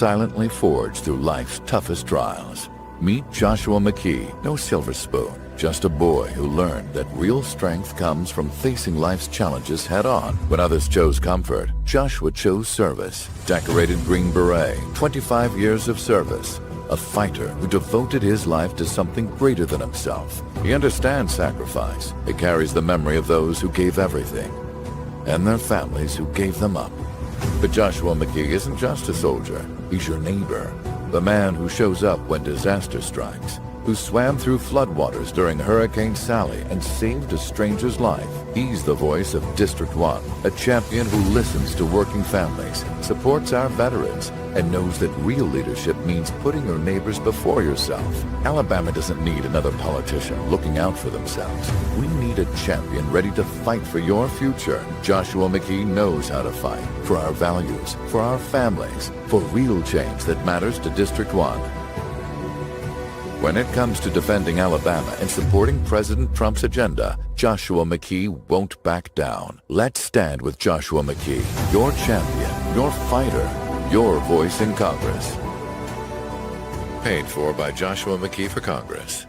Silently forged through life's toughest trials. Meet Joshua McKee, no silver spoon, just a boy who learned that real strength comes from facing life's challenges head-on. When others chose comfort, Joshua chose service. Decorated Green Beret, 25 years of service. A fighter who devoted his life to something greater than himself. He understands sacrifice. It carries the memory of those who gave everything, and their families who gave them up. But Joshua McKee isn't just a soldier. He's your neighbor. The man who shows up when disaster strikes, who swam through floodwaters during Hurricane Sally and saved a stranger's life. He's the voice of District 1, a champion who listens to working families, supports our veterans, and knows that real leadership means putting your neighbors before yourself. Alabama doesn't need another politician looking out for themselves. We need a champion ready to fight for your future. Joshua McKee knows how to fight for our values, for our families, for real change that matters to District 1. When it comes to defending Alabama and supporting President Trump's agenda, Joshua McKee won't back down. Let's stand with Joshua McKee, your champion, your fighter, your voice in Congress. Paid for by Joshua McKee for Congress.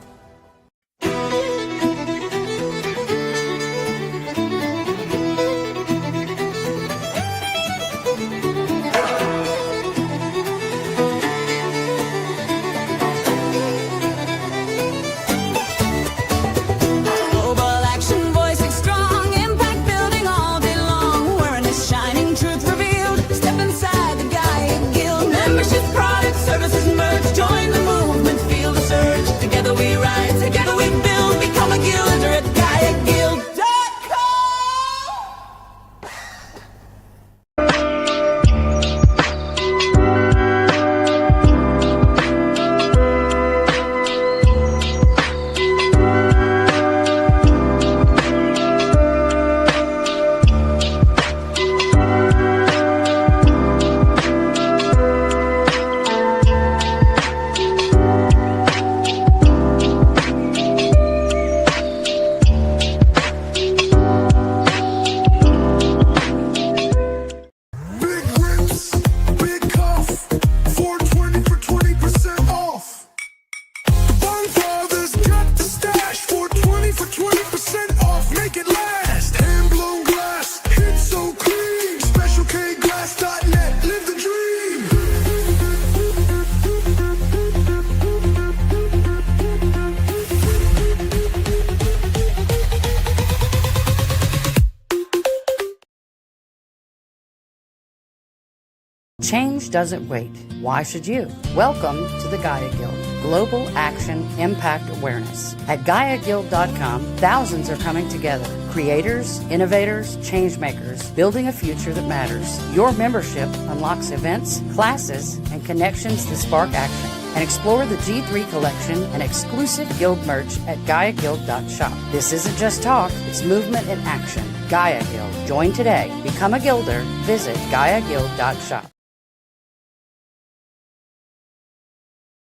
Change doesn't wait. Why should you? Welcome to the Gaia Guild, Global Action Impact Awareness. At GaiaGuild.com, thousands are coming together. Creators, innovators, changemakers, building a future that matters. Your membership unlocks events, classes, and connections that spark action. And explore the G3 collection and exclusive guild merch at GaiaGuild.shop. This isn't just talk, it's movement in action. Gaia Guild. Join today. Become a guilder. Visit GaiaGuild.shop.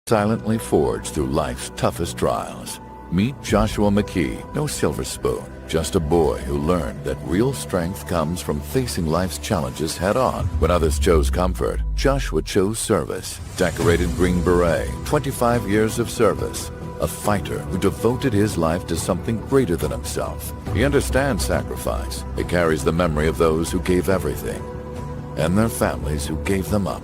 Silently forged through life's toughest trials. Meet Joshua McKee, no silver spoon, just a boy who learned that real strength comes from facing life's challenges head-on. When others chose comfort, Joshua chose service. Decorated Green Beret, 25 years of service. A fighter who devoted his life to something greater than himself. He understands sacrifice. It carries the memory of those who gave everything, and their families who gave them up.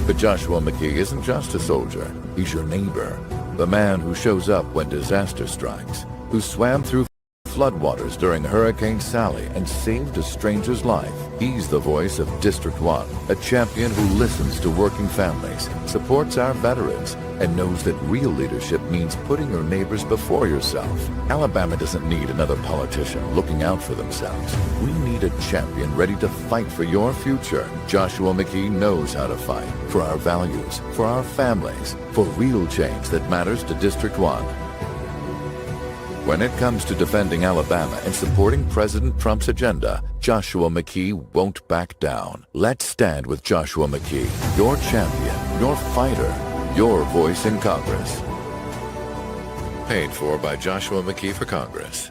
But Joshua McKee isn't just a soldier. He's your neighbor. The man who shows up when disaster strikes, who swam through floodwaters during Hurricane Sally and saved a stranger's life. He's the voice of District 1, a champion who listens to working families, supports our veterans, and knows that real leadership means putting your neighbors before yourself. Alabama doesn't need another politician looking out for themselves. We need a champion ready to fight for your future. Joshua McKee knows how to fight for our values, for our families, for real change that matters to District 1. When it comes to defending Alabama and supporting President Trump's agenda, Joshua McKee won't back down. Let's stand with Joshua McKee, your champion, your fighter, your voice in Congress. Paid for by Joshua McKee for Congress.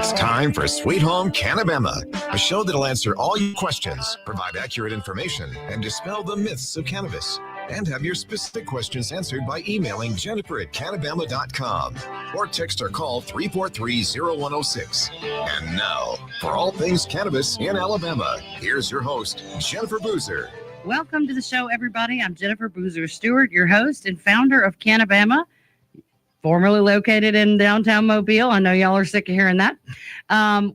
It's time for Sweet Home CannaBama, a show that'll answer all your questions, provide accurate information, and dispel the myths of cannabis. And have your specific questions answered by emailing Jennifer@CannaBama.com or text or call 343-0106. And now, for all things cannabis in Alabama, here's your host, Jennifer Boozer. Welcome to the show, everybody. I'm Jennifer Boozer Stewart, your host and founder of CannaBama, formerly located in downtown Mobile. I know y'all are sick of hearing that.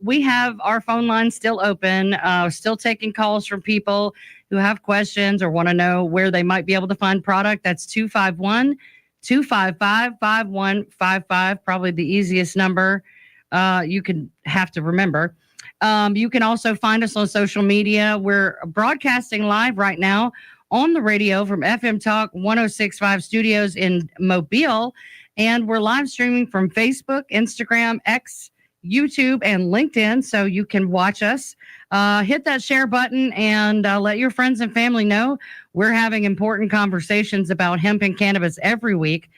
We have our phone line still open, still taking calls from people who have questions or want to know where they might be able to find product. That's 251-255-5155, probably the easiest number you can have to remember. You can also find us on social media. We're broadcasting live right now on the radio from FM Talk 106.5 Studios in Mobile. And we're live streaming from Facebook, Instagram, X, YouTube, and LinkedIn. So you can watch us. Hit that share button and let your friends and family know. We're having important conversations about hemp and cannabis every week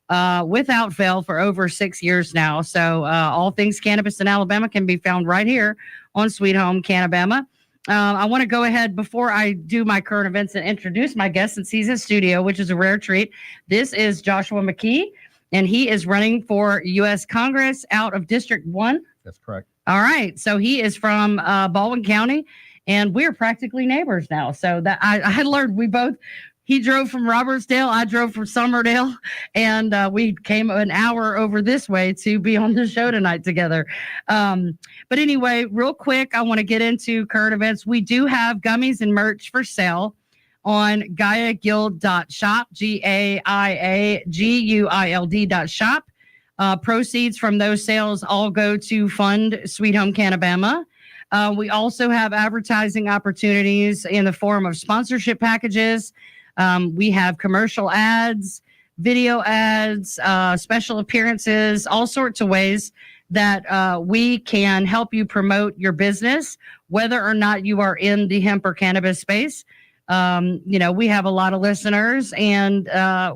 without fail for over 6 years now. So all things cannabis in Alabama can be found right here on Sweet Home CannaBama. I want to go ahead before I do my current events and introduce my guest since he's in studio, which is a rare treat. This is Joshua McKee, and he is running for U.S. Congress out of District 1. That's correct. All right. So he is from Baldwin County, and we're practically neighbors now. So that I learned he drove from Robertsdale, I drove from Summerdale, and we came an hour over this way to be on the show tonight together. But anyway, real quick, I want to get into current events. We do have gummies and merch for sale on GaiaGuild.shop, GaiaGuild.shop. Proceeds from those sales all go to fund Sweet Home CannaBama. We also have advertising opportunities in the form of sponsorship packages. We have commercial ads, video ads, special appearances, all sorts of ways that we can help you promote your business, whether or not you are in the hemp or cannabis space. We have a lot of listeners, and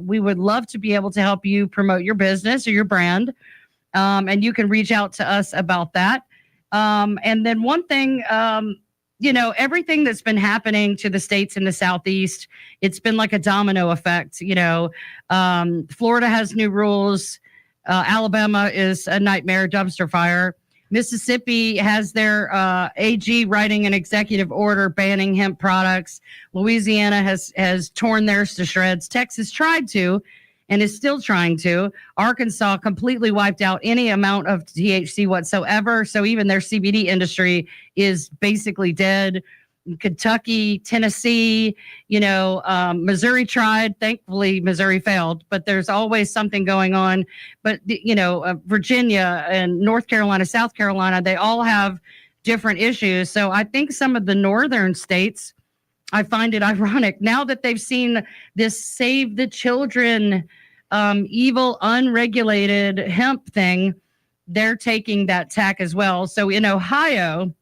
we would love to be able to help you promote your business or your brand. And you can reach out to us about that. And then one thing, everything that's been happening to the states in the Southeast, it's been like a domino effect. Florida has new rules. Alabama is a nightmare, dumpster fire. Mississippi has their AG writing an executive order banning hemp products. Louisiana has torn theirs to shreds. Texas tried to and is still trying to. Arkansas completely wiped out any amount of THC whatsoever. So even their CBD industry is basically dead. Kentucky, Tennessee, Missouri tried. Thankfully, Missouri failed, but there's always something going on. But, Virginia and North Carolina, South Carolina, they all have different issues. So I think some of the northern states, I find it ironic now that they've seen this Save the Children, evil, unregulated hemp thing, they're taking that tack as well. So in Ohio,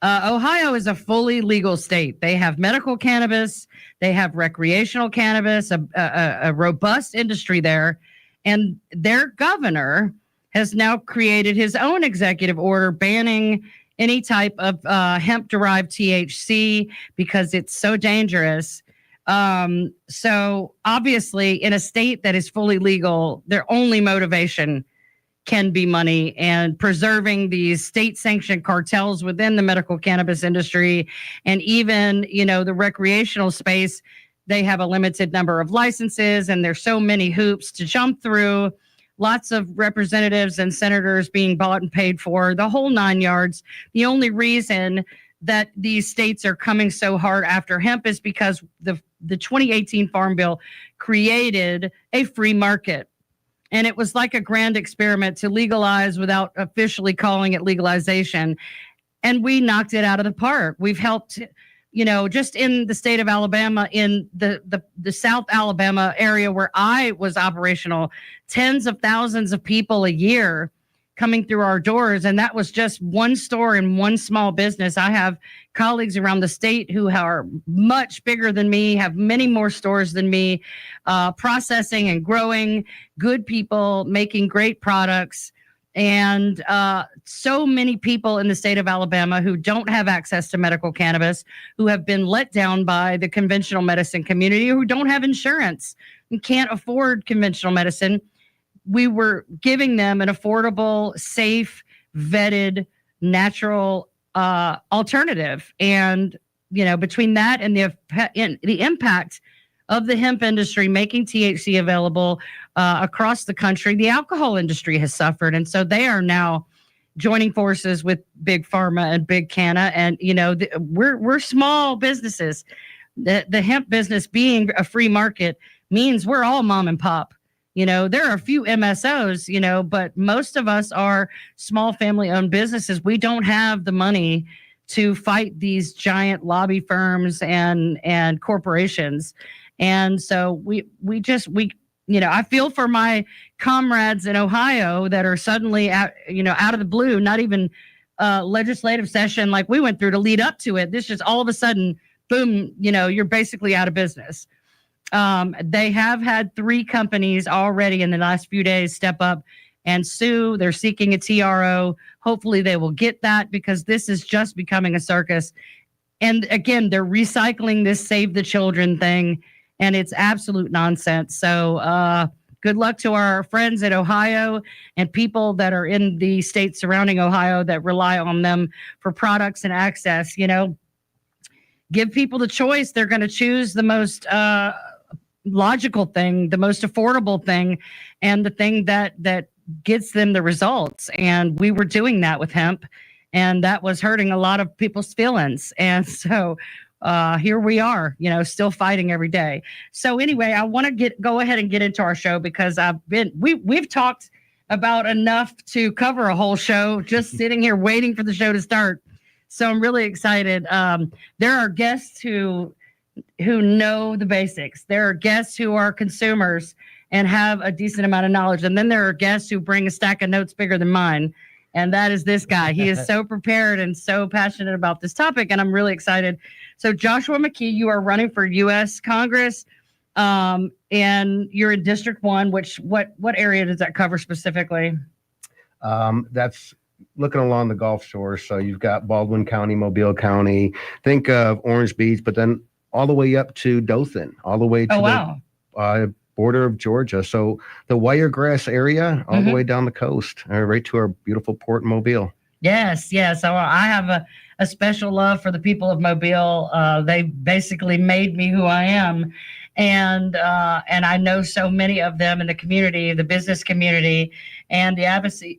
Ohio is a fully legal state. They have medical cannabis. They have recreational cannabis, a robust industry there. And their governor has now created his own executive order banning any type of hemp-derived THC because it's so dangerous. So obviously, in a state that is fully legal, their only motivation can be money, and preserving these state-sanctioned cartels within the medical cannabis industry. And even, the recreational space, they have a limited number of licenses, and there's so many hoops to jump through. Lots of representatives and senators being bought and paid for, the whole 9 yards. The only reason that these states are coming so hard after hemp is because the 2018 Farm Bill created a free market. And it was like a grand experiment to legalize without officially calling it legalization. And we knocked it out of the park. We've helped, just in the state of Alabama, in the South Alabama area where I was operational, tens of thousands of people a year coming through our doors. And that was just one store in one small business. I have colleagues around the state who are much bigger than me, have many more stores than me, processing and growing, good people making great products. And so many people in the state of Alabama who don't have access to medical cannabis, who have been let down by the conventional medicine community, who don't have insurance and can't afford conventional medicine. We were giving them an affordable, safe, vetted, natural alternative. And, between that and the impact of the hemp industry making THC available across the country, the alcohol industry has suffered. And so they are now joining forces with Big Pharma and Big Canna. And, we're small businesses. The hemp business being a free market means we're all mom and pop. There are a few MSOs, but most of us are small family-owned businesses. We don't have the money to fight these giant lobby firms and corporations. And so I feel for my comrades in Ohio that are suddenly out of the blue, not even legislative session like we went through to lead up to it. This just all of a sudden, boom, you're basically out of business. They have had 3 companies already in the last few days step up and sue. They're seeking a TRO. Hopefully they will get that, because this is just becoming a circus. And again, they're recycling this Save the Children thing, and it's absolute nonsense. So good luck to our friends in Ohio and people that are in the states surrounding Ohio that rely on them for products and access. Give people the choice. They're going to choose the most logical thing, the most affordable thing, and the thing that gets them the results. And we were doing that with hemp, and that was hurting a lot of people's feelings. And so here we are, still fighting every day. So anyway, I want to go ahead and get into our show, because we've talked about enough to cover a whole show just sitting here waiting for the show to start. So I'm really excited. There are guests who know the basics. There are guests who are consumers and have a decent amount of knowledge. And then there are guests who bring a stack of notes bigger than mine. And that is this guy. He is so prepared and so passionate about this topic, and I'm really excited. So Joshua McKee, you are running for U.S. Congress, and you're in District 1, what area does that cover specifically? That's looking along the Gulf Shore. So you've got Baldwin County, Mobile County, think of Orange Beach, but then all the way up to Dothan, all the way to the border of Georgia. So the Wiregrass area, all the way down the coast, right to our beautiful port in Mobile. Yes. So I have a special love for the people of Mobile. They basically made me who I am. And I know so many of them in the community, the business community, and the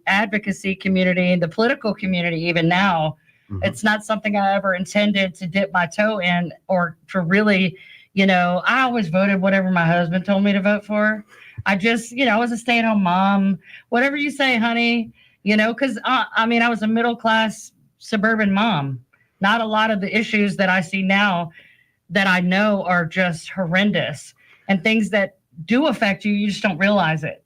advocacy community, and the political community even now. It's not something I ever intended to dip my toe in, or to really, I always voted whatever my husband told me to vote for. I just, I was a stay-at-home mom, whatever you say, honey, because I was a middle-class suburban mom. Not a lot of the issues that I see now that I know are just horrendous, and things that do affect you, you just don't realize it,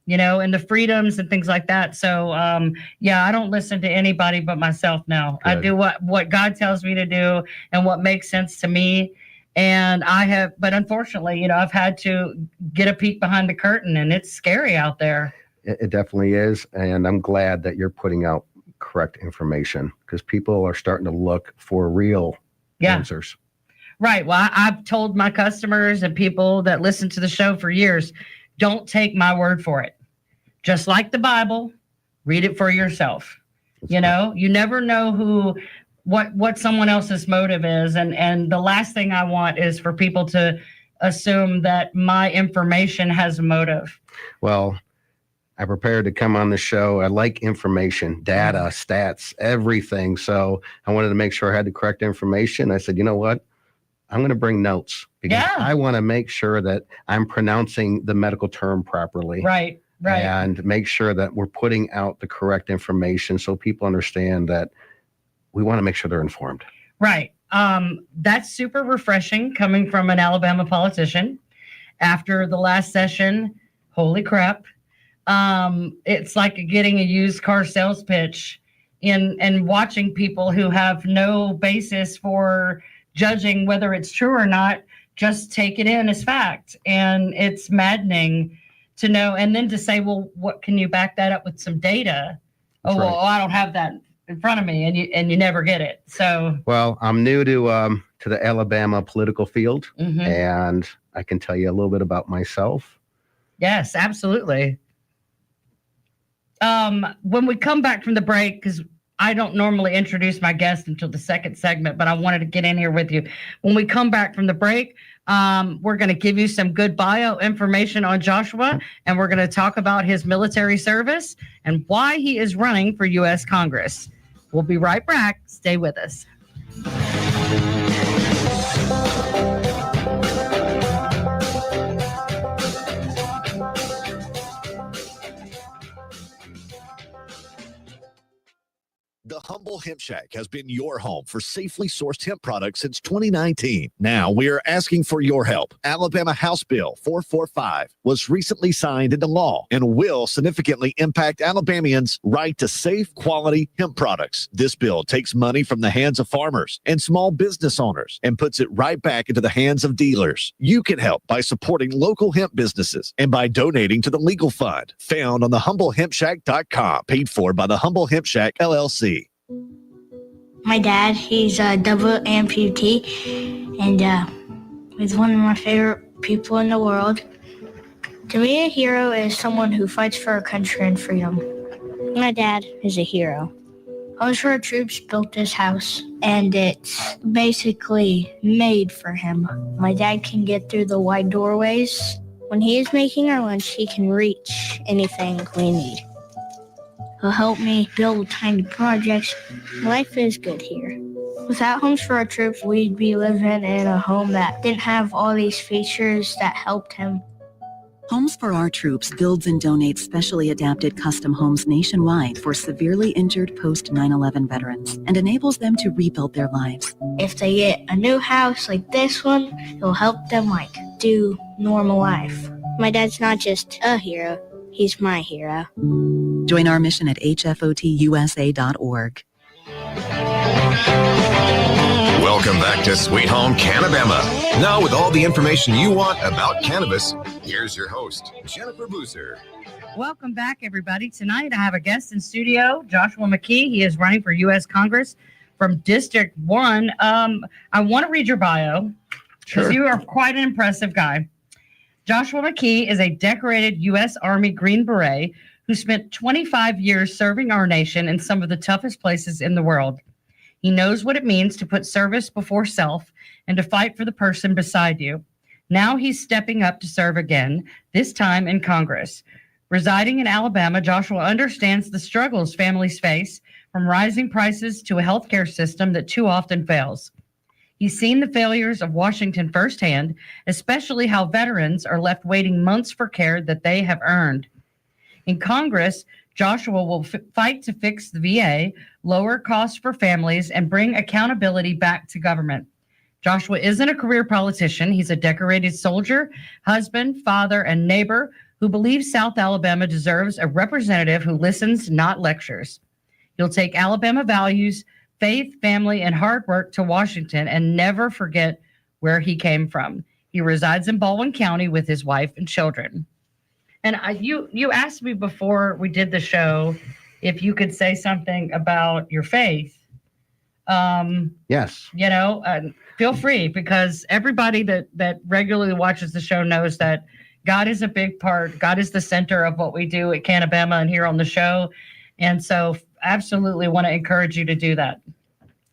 and the freedoms and things like that. So, I don't listen to anybody but myself now. Good. I do what God tells me to do and what makes sense to me. And but unfortunately, I've had to get a peek behind the curtain, and it's scary out there. It definitely is. And I'm glad that you're putting out correct information, because people are starting to look for real answers. Right. Well, I've told my customers and people that listen to the show for years, don't take my word for it. Just like the Bible, read it for yourself. You never know what someone else's motive is. And the last thing I want is for people to assume that my information has a motive. Well, I prepared to come on the show. I like information, data, stats, everything. So I wanted to make sure I had the correct information. I said, you know what? I'm going to bring notes, because I want to make sure that I'm pronouncing the medical term properly. Right. And make sure that we're putting out the correct information so people understand that we want to make sure they're informed. Right. That's super refreshing coming from an Alabama politician. After the last session, holy crap. It's like getting a used car sales pitch and watching people who have no basis for judging whether it's true or not, just take it in as fact. And it's maddening to know, and then to say, well, what can you back that up with some data? Oh, well, I don't have that in front of me, and you never get it. So, well, I'm new to the Alabama political field, and I can tell you a little bit about myself. Yes, absolutely. When we come back from the break, because I don't normally introduce my guest until the second segment, but I wanted to get in here with you. When we come back from the break, we're going to give you some good bio information on Joshua, and we're going to talk about his military service and why he is running for U.S. Congress. We'll be right back. Stay with us. The Humble Hemp Shack has been your home for safely sourced hemp products since 2019. Now we are asking for your help. Alabama House Bill 445 was recently signed into law and will significantly impact Alabamians' right to safe, quality hemp products. This bill takes money from the hands of farmers and small business owners and puts it right back into the hands of dealers. You can help by supporting local hemp businesses and by donating to the legal fund found on thehumblehempshack.com, paid for by the Humble Hemp Shack, LLC. My dad, he's a double amputee, and he's one of my favorite people in the world. To me, a hero is someone who fights for our country and freedom. My dad is a hero. Homes for Our Troops built this house, and it's basically made for him. My dad can get through the wide doorways. When he is making our lunch, he can reach anything we need. He'll help me build tiny projects. Life is good here. Without Homes for Our Troops, we'd be living in a home that didn't have all these features that helped him. Homes for Our Troops builds and donates specially adapted custom homes nationwide for severely injured post 9/11 veterans and enables them to rebuild their lives. If they get a new house like this one, it'll help them do normal life. My dad's not just a hero, he's my hero. Join our mission at hfotusa.org. Welcome back to Sweet Home CannaBama. Now with all the information you want about cannabis, here's your host, Jennifer Boozer. Welcome back, everybody. Tonight I have a guest in studio, Joshua McKee. He is running for U.S. Congress from District 1. I want to read your bio because you are quite an impressive guy. Joshua McKee is a decorated U.S. Army Green Beret who spent 25 years serving our nation in some of the toughest places in the world. He knows what it means to put service before self and to fight for the person beside you. Now he's stepping up to serve again, this time in Congress. Residing in Alabama, Joshua understands the struggles families face, from rising prices to a healthcare system that too often fails. He's seen the failures of Washington firsthand, especially how veterans are left waiting months for care that they have earned. In Congress, Joshua will fight to fix the VA, lower costs for families, and bring accountability back to government. Joshua isn't a career politician. He's a decorated soldier, husband, father, and neighbor who believes South Alabama deserves a representative who listens, not lectures. He'll take Alabama values, faith, family, and hard work to Washington and never forget where he came from. He resides in Baldwin County with his wife and children. And you asked me before we did the show if you could say something about your faith. Yes. Feel free, because everybody that regularly watches the show knows that God is a big part. God is the center of what we do at CannaBama and here on the show. And so absolutely want to encourage you to do that.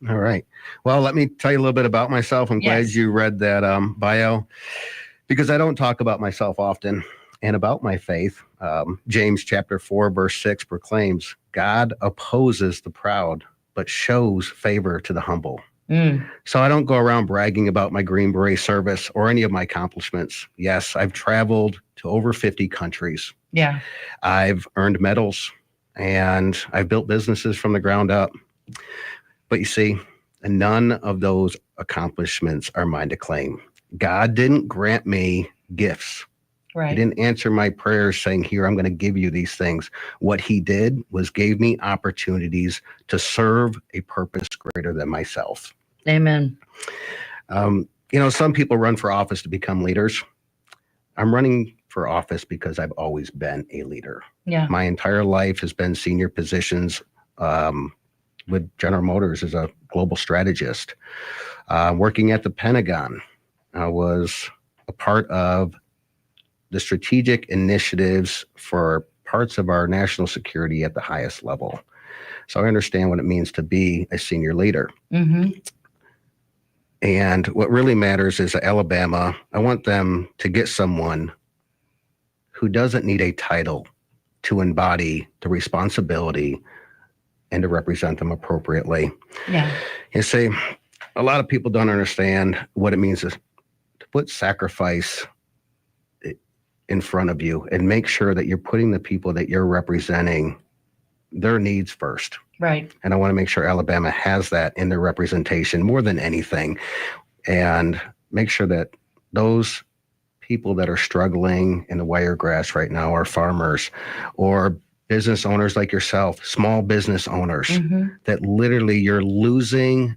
All right. Well, let me tell you a little bit about myself. I'm glad you read that bio, because I don't talk about myself often and about my faith. James chapter 4, verse 6 proclaims, God opposes the proud, but shows favor to the humble. So I don't go around bragging about my Green Beret service or any of my accomplishments. Yes, I've traveled to over 50 countries. Yeah. I've earned medals and I've built businesses from the ground up. But you see, none of those accomplishments are mine to claim. God didn't grant me gifts. Right. He didn't answer my prayers saying, here, I'm going to give you these things. What he did was gave me opportunities to serve a purpose greater than myself. Amen. Some people run for office to become leaders. I'm running for office because I've always been a leader. Yeah. My entire life has been senior positions with General Motors as a global strategist. Working at the Pentagon, I was a part of the strategic initiatives for parts of our national security at the highest level. So I understand what it means to be a senior leader. Mm-hmm. And what really matters is Alabama, I want them to get someone who doesn't need a title to embody the responsibility and to represent them appropriately. Yeah. You see, a lot of people don't understand what it means to put sacrifice in front of you and make sure that you're putting the people that you're representing, their needs first. Right. And I want to make sure Alabama has that in their representation more than anything, and make sure that those people that are struggling in the wiregrass right now are farmers or business owners like yourself, small business owners, that literally you're losing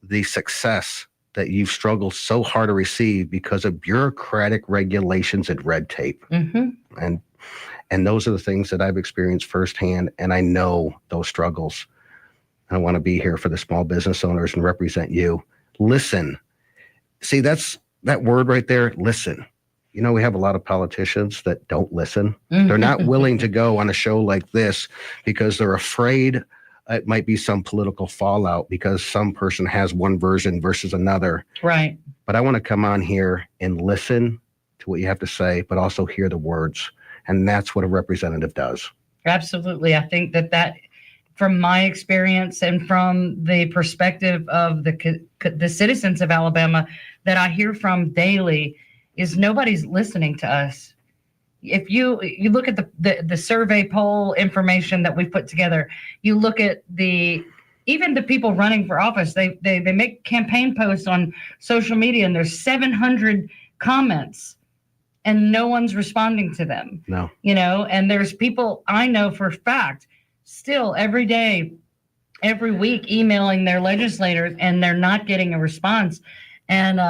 the success that you've struggled so hard to receive because of bureaucratic regulations and red tape. And those are the things that I've experienced firsthand, and I know those struggles. I want to be here for the small business owners and represent you. Listen. See, that's that word right there, listen. You know, we have a lot of politicians that don't listen. They're not willing to go on a show like this because they're afraid it might be some political fallout because some person has one version versus another. Right. But I want to come on here and listen to what you have to say, but also hear the words. And that's what a representative does. Absolutely. I think that from my experience and from the perspective of the citizens of Alabama that I hear from daily is nobody's listening to us. If you look at the survey poll information that we put together, you look at even the people running for office, they make campaign posts on social media and there's 700 comments and no one's responding to them. No. You know, and there's people I know for a fact still every day, every week emailing their legislators and they're not getting a response. And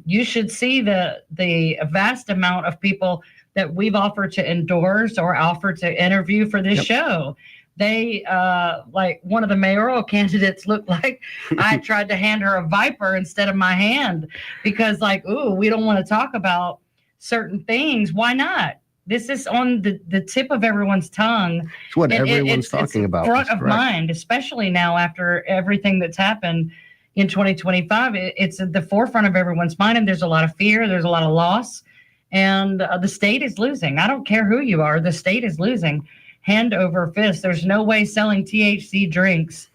you should see the vast amount of people that we've offered to endorse or offered to interview for this show. They, like one of the mayoral candidates looked like I tried to hand her a viper instead of my hand because like, ooh, we don't want to talk about certain things. Why not? This is on the tip of everyone's tongue. It's what everyone's talking about. Front of mind, especially now after everything that's happened in 2025. It's at the forefront of everyone's mind, and there's a lot of fear. There's a lot of loss, and the state is losing. I don't care who you are. The state is losing hand over fist. There's no way selling THC drinks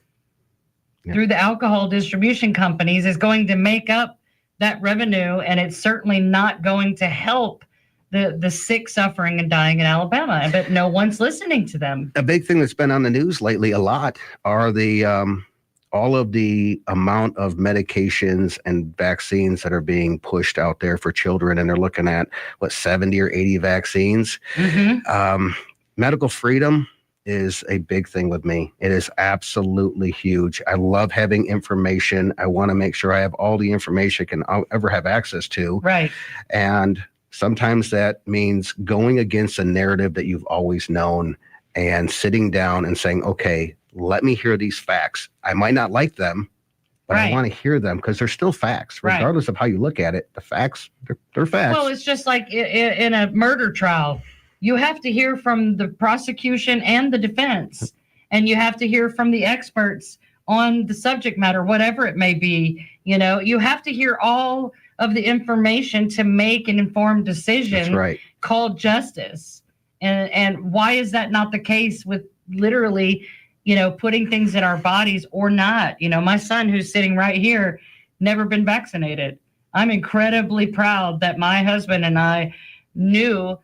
through the alcohol distribution companies is going to make up that revenue, and it's certainly not going to help the sick, suffering, and dying in Alabama. But no one's listening to them. A big thing that's been on the news lately a lot are the all of the amount of medications and vaccines that are being pushed out there for children, and they're looking at 70 or 80 vaccines. Medical freedom is a big thing with me. It is absolutely huge. I love having information. I want to make sure I have all the information I can ever have access to. Right. And sometimes that means going against a narrative that you've always known and sitting down and saying, okay, let me hear these facts. I might not like them, but I want to hear them because they're still facts, regardless of how you look at it. The facts, they're facts. Well, it's just like in a murder trial. You have to hear from the prosecution and the defense, and you have to hear from the experts on the subject matter, whatever it may be. You know, you have to hear all of the information to make an informed decision called justice. And why is that not the case with literally, you know, putting things in our bodies or not? You know, my son who's sitting right here, never been vaccinated. I'm incredibly proud that my husband and I knew,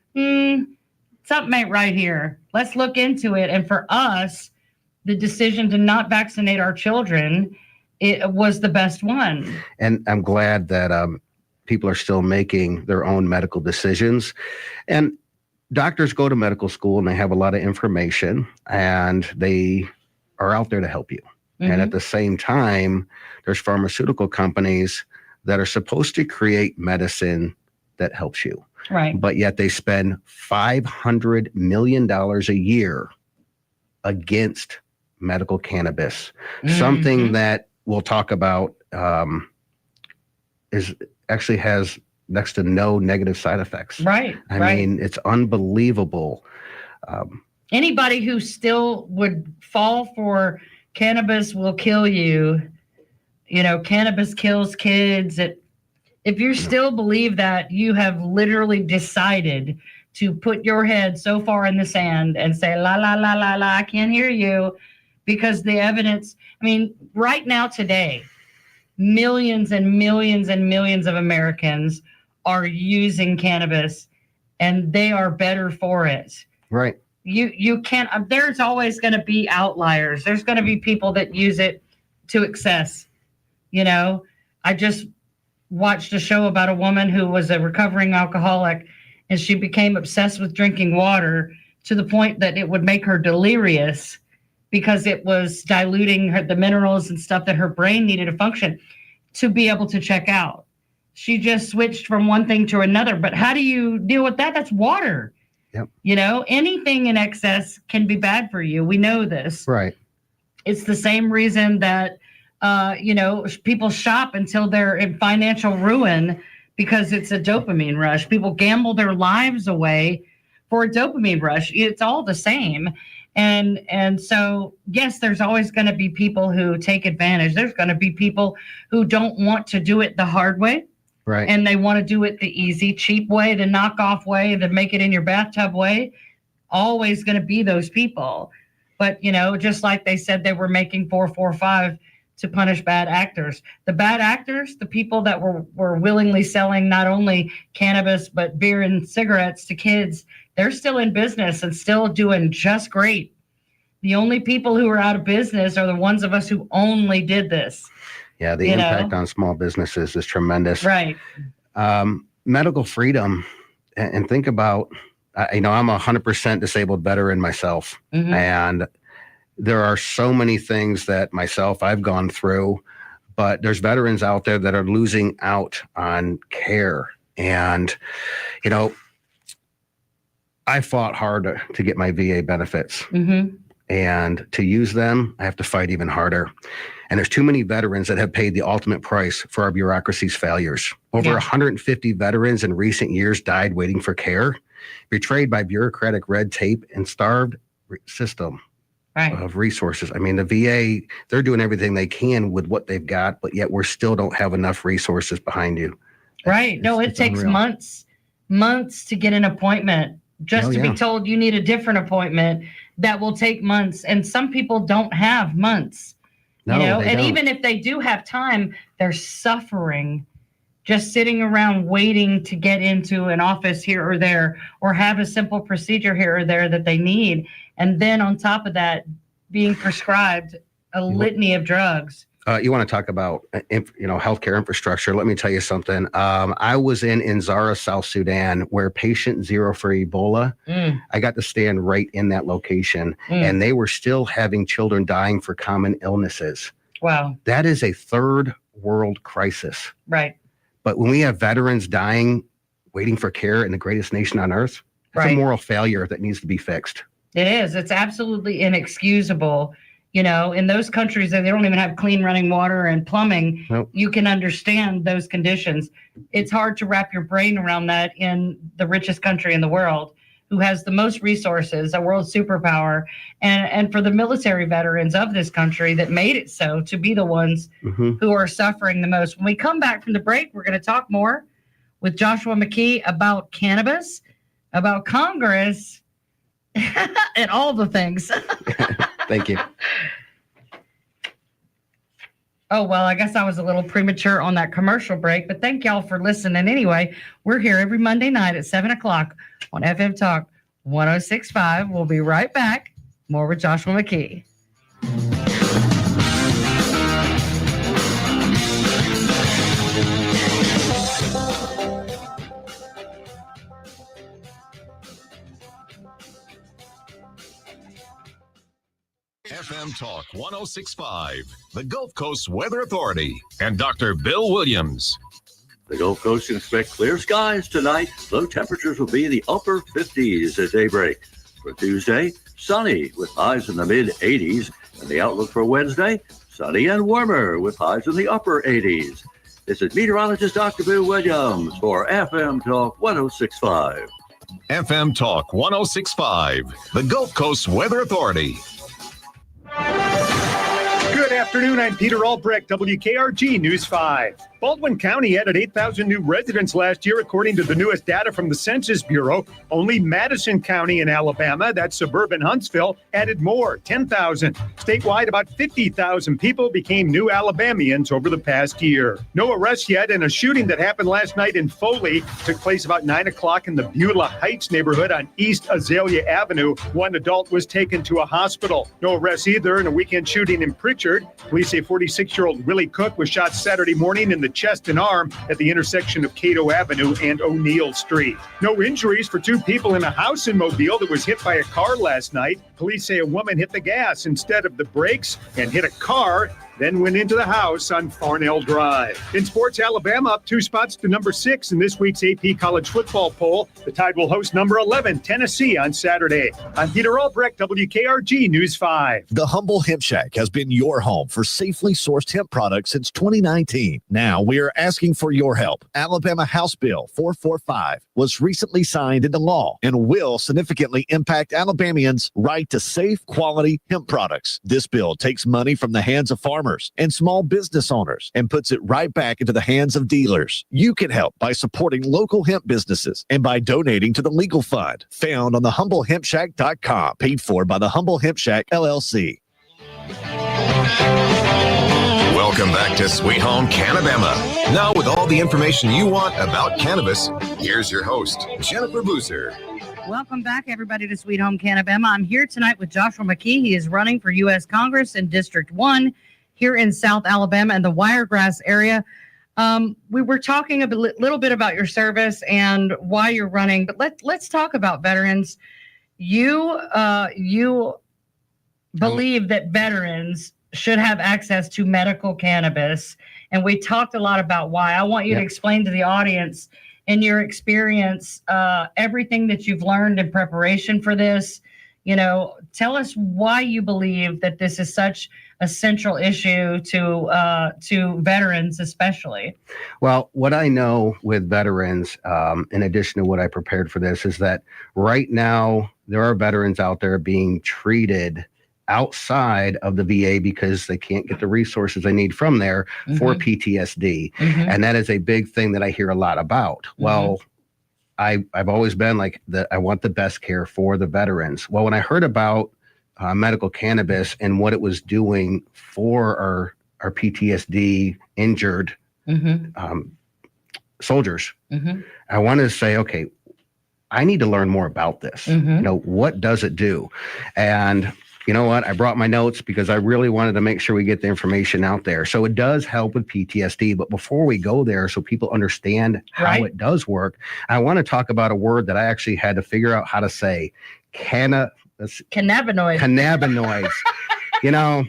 something ain't right here. Let's look into it. And for us, the decision to not vaccinate our children, it was the best one. And I'm glad that people are still making their own medical decisions. And doctors go to medical school and they have a lot of information and they are out there to help you. And at the same time, there's pharmaceutical companies that are supposed to create medicine that helps you. Right. But yet they spend $500 million a year against medical cannabis. Something that we'll talk about actually has next to no negative side effects. Right. I mean, it's unbelievable. Anybody who still would fall for cannabis will kill you. You know, cannabis kills kids. If you still believe that, you have literally decided to put your head so far in the sand and say, la, la, la, la, la, I can't hear you, because the evidence, I mean, right now today, millions and millions and millions of Americans are using cannabis, and they are better for it. Right. You can't, there's always going to be outliers. There's going to be people that use it to excess. You know, I just watched a show about a woman who was a recovering alcoholic, and she became obsessed with drinking water to the point that it would make her delirious because it was diluting the minerals and stuff that her brain needed to function to be able to check out. She just switched from one thing to another. But how do you deal with that? That's water. Yep. You know, anything in excess can be bad for you. We know this. Right. It's the same reason that, people shop until they're in financial ruin because it's a dopamine rush. People gamble their lives away for a dopamine rush. It's all the same. And so, yes, there's always going to be people who take advantage. There's going to be people who don't want to do it the hard way. Right. And they want to do it the easy, cheap way, the knockoff way, the make it in your bathtub way. Always going to be those people. But, just like they said they were making 445 to punish bad actors. The bad actors, the people that were willingly selling not only cannabis, but beer and cigarettes to kids, they're still in business and still doing just great. The only people who are out of business are the ones of us who only did this. Yeah, the impact on small businesses is tremendous. Right. Medical freedom, and think about, I'm a 100% disabled veteran myself, and there are so many things that I've gone through, but there's veterans out there that are losing out on care. And, I fought hard to get my VA benefits, and to use them, I have to fight even harder. And there's too many veterans that have paid the ultimate price for our bureaucracy's failures. Over 150 veterans in recent years died waiting for care, betrayed by bureaucratic red tape and starved system of resources. I mean, the VA, they're doing everything they can with what they've got, but yet we still don't have enough resources behind you. Right. No, it takes months to get an appointment just to be told you need a different appointment that will take months. And some people don't have months. No, and even if they do have time, they're suffering just sitting around waiting to get into an office here or there, or have a simple procedure here or there that they need. And then on top of that, being prescribed a litany of drugs. You want to talk about, healthcare infrastructure. Let me tell you something. I was in Zara, South Sudan, where patient zero for Ebola. I got to stand right in that location, and they were still having children dying for common illnesses. Wow. That is a third world crisis. Right. But when we have veterans dying, waiting for care in the greatest nation on earth, it's a moral failure that needs to be fixed. It is. It's absolutely inexcusable. In those countries that they don't even have clean running water and plumbing, you can understand those conditions. It's hard to wrap your brain around that in the richest country in the world, who has the most resources, a world superpower, and for the military veterans of this country that made it so to be the ones who are suffering the most. When we come back from the break, we're going to talk more with Joshua McKee about cannabis, about Congress, and all the things. Thank you. Oh, well, I guess I was a little premature on that commercial break, but thank y'all for listening. Anyway, we're here every Monday night at 7 o'clock on FM Talk 106.5. We'll be right back. More with Joshua McKee. FM Talk 106.5, the Gulf Coast Weather Authority, and Dr. Bill Williams. The Gulf Coast can expect clear skies tonight. Low temperatures will be in the upper 50s at daybreak. For Tuesday, sunny with highs in the mid-80s. And the outlook for Wednesday, sunny and warmer with highs in the upper 80s. This is meteorologist Dr. Bill Williams for FM Talk 106.5. FM Talk 106.5, the Gulf Coast Weather Authority. Good afternoon. I'm Peter Albrecht, WKRG News 5. Baldwin County added 8,000 new residents last year, according to the newest data from the Census Bureau. Only Madison County in Alabama, that's suburban Huntsville, added more, 10,000. Statewide, about 50,000 people became new Alabamians over the past year. No arrests yet, and a shooting that happened last night in Foley took place about 9 o'clock in the Beulah Heights neighborhood on East Azalea Avenue. One adult was taken to a hospital. No arrests either in a weekend shooting in Pritchard. Police say 46-year-old Willie Cook was shot Saturday morning in the chest and arm at the intersection of Cato Avenue and O'Neill Street. No injuries for two people in a house in Mobile that was hit by a car last night. Police say a woman hit the gas instead of the brakes and hit a car, then went into the house on Farnell Drive. In sports, Alabama up 2 spots to number 6 in this week's AP College Football Poll. The Tide will host number 11, Tennessee, on Saturday. I'm Peter Albrecht, WKRG News 5. The Humble Hemp Shack has been your home for safely sourced hemp products since 2019. Now we are asking for your help. Alabama House Bill 445 was recently signed into law and will significantly impact Alabamians' right to safe, quality hemp products. This bill takes money from the hands of farmers and small business owners and puts it right back into the hands of dealers. You can help by supporting local hemp businesses and by donating to the legal fund found on thehumblehempshack.com, paid for by the Humble Hemp Shack, LLC. Welcome back to Sweet Home CannaBama. Now with all the information you want about cannabis, here's your host, Jennifer Boozer. Welcome back, everybody, to Sweet Home CannaBama. I'm here tonight with Joshua McKee. He is running for U.S. Congress in District 1 here in South Alabama and the Wiregrass area. We were talking a little bit about your service and why you're running, but let's talk about veterans. You believe that veterans should have access to medical cannabis, and we talked a lot about why. I want you to explain to the audience, in your experience, everything that you've learned in preparation for this. You know, tell us why you believe that this is such a central issue to veterans, especially. Well, what I know with veterans, in addition to what I prepared for this, is that right now there are veterans out there being treated outside of the VA because they can't get the resources they need from there for PTSD. And that is a big thing that I hear a lot about. Well, I've always been like that. I want the best care for the veterans. Well, when I heard about medical cannabis and what it was doing for our PTSD injured soldiers, I wanted to say, okay, I need to learn more about this. You know, what does it do? And you know what? I brought my notes because I really wanted to make sure we get the information out there. So it does help with PTSD. But before we go there, so people understand how it does work, I want to talk about a word that I actually had to figure out how to say. Cannabinoids. Cannabinoids. You know,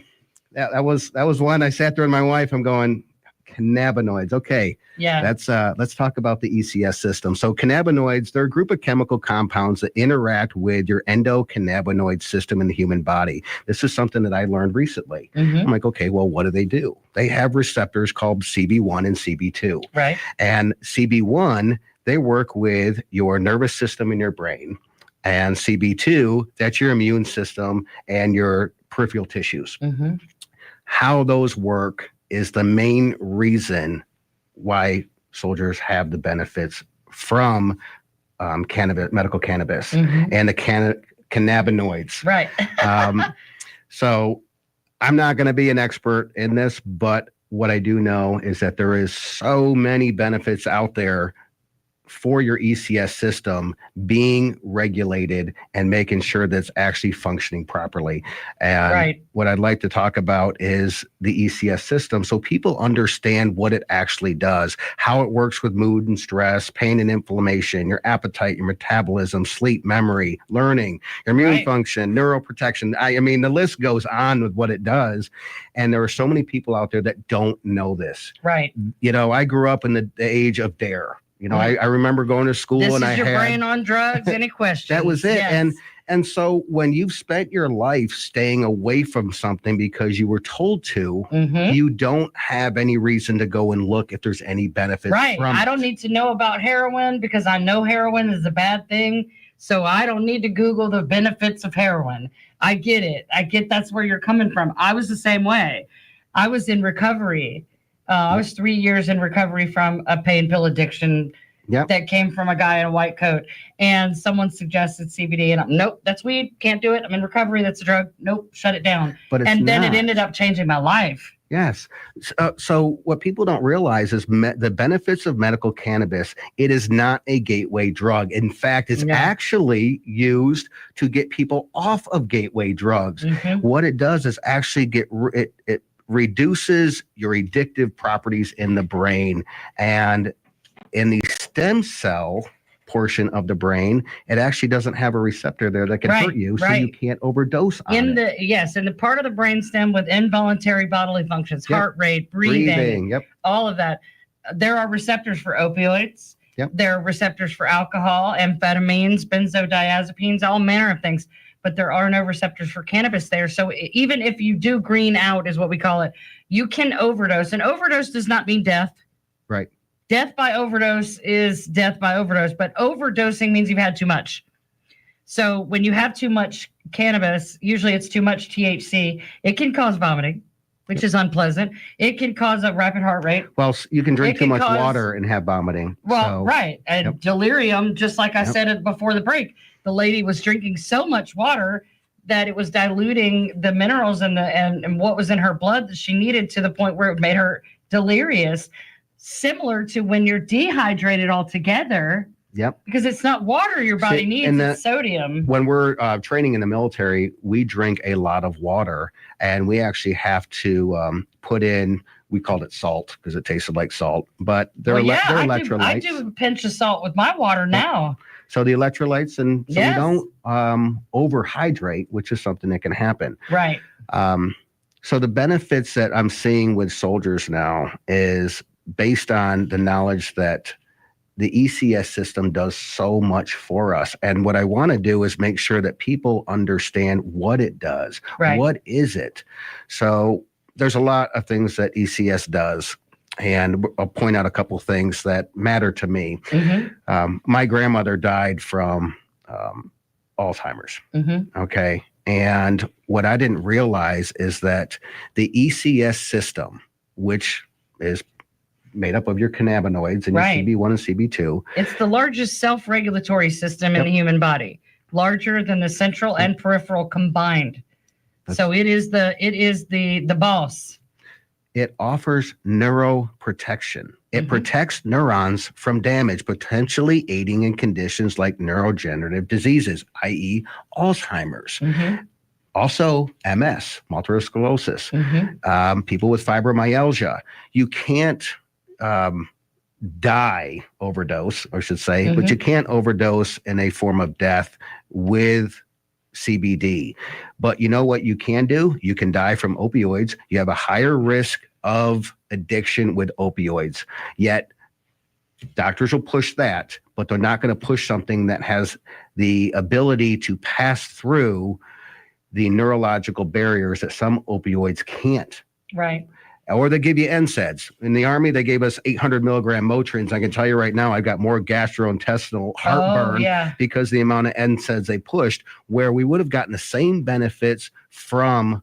that was one I sat there with my wife. I'm going, cannabinoids. Okay. Yeah. Let's talk about the ECS system. So cannabinoids, they're a group of chemical compounds that interact with your endocannabinoid system in the human body. This is something that I learned recently. I'm like, okay, well, what do? They have receptors called CB1 and CB2. Right. And CB1, they work with your nervous system in your brain. And CB2, that's your immune system and your peripheral tissues. How those work is the main reason why soldiers have the benefits from medical cannabis and the cannabinoids. Right. So I'm not going to be an expert in this, but what I do know is that there is so many benefits out there for your ECS system being regulated and making sure that it's actually functioning properly. And what I'd like to talk about is the ECS system so people understand what it actually does, how it works with mood and stress, pain and inflammation, your appetite, your metabolism, sleep, memory, learning, your immune function, neuroprotection. I mean, the list goes on with what it does. And there are so many people out there that don't know this. Right. You know, I grew up in the age of DARE. You know, I remember going to school this and is I your had brain on drugs. Any questions? that was it. Yes. And so when you've spent your life staying away from something because you were told to, you don't have any reason to go and look if there's any benefits. Right. From I don't need to know about heroin because I know heroin is a bad thing. So I don't need to Google the benefits of heroin. I get it. I get that's where you're coming from. I was the same way. I was in recovery. I was 3 years in recovery from a pain pill addiction that came from a guy in a white coat. And someone suggested CBD, and nope, that's weed. Can't do it. I'm in recovery. That's a drug. Nope, shut it down. But it's and then not. it ended up changing my life. Yes. So what people don't realize is the benefits of medical cannabis. It is not a gateway drug. In fact, it's actually used to get people off of gateway drugs. What it does is actually it reduces your addictive properties in the brain. And in the stem cell portion of the brain, it actually doesn't have a receptor there that can hurt you, so you can't overdose on it. In the part of the brainstem with involuntary bodily functions, heart rate, breathing, all of that, there are receptors for opioids. There are receptors for alcohol, amphetamines, benzodiazepines, all manner of things. But there are no receptors for cannabis there. So even if you do green out, is what we call it, you can overdose. And overdose does not mean death. Right. Death by overdose is death by overdose, but overdosing means you've had too much. So when you have too much cannabis, usually it's too much THC, it can cause vomiting, which is unpleasant. It can cause a rapid heart rate. Well, you can drink too much water and have vomiting. Well, and delirium, just like I said it before the break. The lady was drinking so much water that it was diluting the minerals and what was in her blood that she needed to the point where it made her delirious, similar to when you're dehydrated altogether. Because it's not water your body needs, it's sodium. When we're training in the military, we drink a lot of water, and we actually have to put in, we called it salt because it tasted like salt, but they're electrolytes. I do a pinch of salt with my water now. So the electrolytes, and so we don't overhydrate, which is something that can happen. Right. So the benefits that I'm seeing with soldiers now is based on the knowledge that the ECS system does so much for us. And what I want to do is make sure that people understand what it does. Right. What is it? So there's a lot of things that ECS does. And I'll point out a couple things that matter to me. My grandmother died from Alzheimer's. Okay. And what I didn't realize is that the ECS system, which is made up of your cannabinoids and your CB1 and CB2. It's the largest self-regulatory system in the human body, larger than the central and peripheral combined. So it is the boss. It offers neuroprotection. It protects neurons from damage, potentially aiding in conditions like neurodegenerative diseases, i.e. Alzheimer's. Also, MS, multiple sclerosis, people with fibromyalgia. You can't die overdose, I should say, but you can't overdose in a form of death with CBD. But you know what you can do? You can die from opioids. You have a higher risk of addiction with opioids. Yet doctors will push that, but they're not going to push something that has the ability to pass through the neurological barriers that some opioids can't. Right. Or they give you NSAIDs. In the Army, they gave us 800 milligram Motrins. I can tell you right now, I've got more gastrointestinal heartburn because the amount of NSAIDs they pushed, where we would have gotten the same benefits from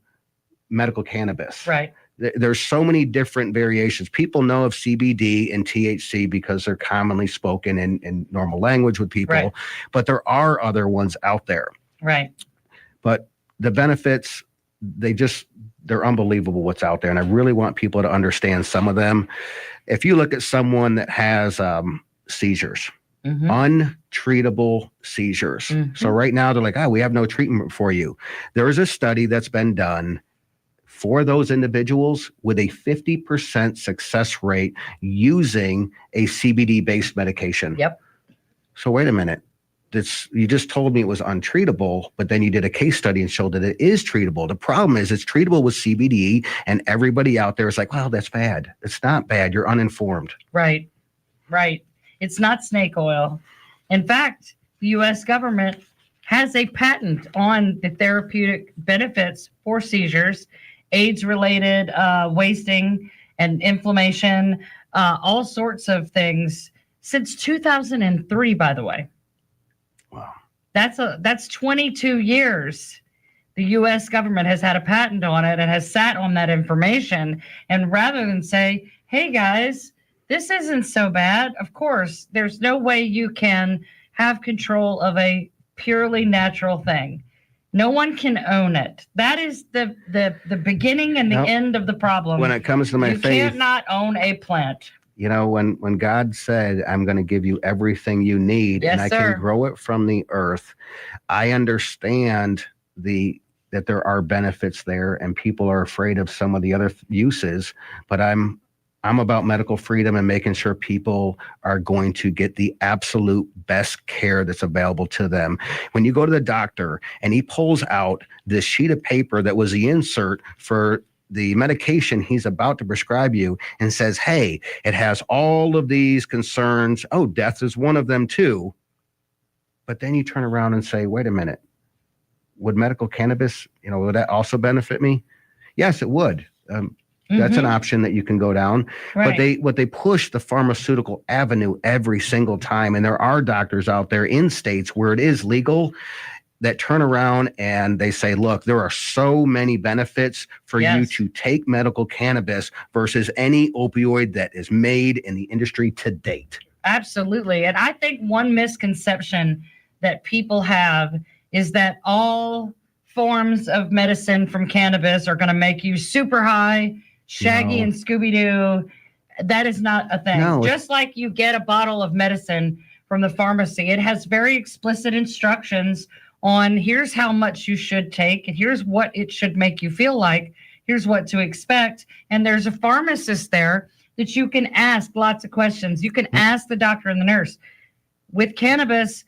medical cannabis. Right. There's so many different variations. People know of CBD and THC because they're commonly spoken in normal language with people, but there are other ones out there. Right. But the benefits, they're unbelievable what's out there. And I really want people to understand some of them. If you look at someone that has seizures, untreatable seizures. So right now they're like, we have no treatment for you. There is a study that's been done for those individuals with a 50% success rate using a CBD-based medication. Yep. So wait a minute. You just told me it was untreatable, but then you did a case study and showed that it is treatable. The problem is it's treatable with CBD, and everybody out there is like, well, that's bad. It's not bad. You're uninformed. Right. It's not snake oil. In fact, the U.S. government has a patent on the therapeutic benefits for seizures, AIDS-related wasting and inflammation, all sorts of things since 2003, by the way. Wow. That's 22 years. The U.S. government has had a patent on it and has sat on that information. And rather than say, hey, guys, this isn't so bad. Of course, there's no way you can have control of a purely natural thing. No one can own it. That is the beginning and the end of the problem. When it comes to my faith, you cannot own a plant. You know, when God said, I'm going to give you everything you need, yes, and I can grow it from the earth, I understand that there are benefits there, and people are afraid of some of the other uses, but I'm about medical freedom and making sure people are going to get the absolute best care that's available to them. When you go to the doctor and he pulls out this sheet of paper that was the insert for the medication he's about to prescribe you and says, hey, it has all of these concerns. Oh, death is one of them too. But then you turn around and say, wait a minute, would medical cannabis, would that also benefit me? Yes, it would. That's an option that you can go down. Right. But they push the pharmaceutical avenue every single time. And there are doctors out there in states where it is legal that turn around and they say, look, there are so many benefits for you to take medical cannabis versus any opioid that is made in the industry to date. Absolutely. And I think one misconception that people have is that all forms of medicine from cannabis are going to make you super high, Shaggy and Scooby-Doo. That is not a thing. No. Just like you get a bottle of medicine from the pharmacy, it has very explicit instructions on here's how much you should take, and here's what it should make you feel like, here's what to expect. And there's a pharmacist there that you can ask lots of questions. You can ask the doctor and the nurse. With cannabis,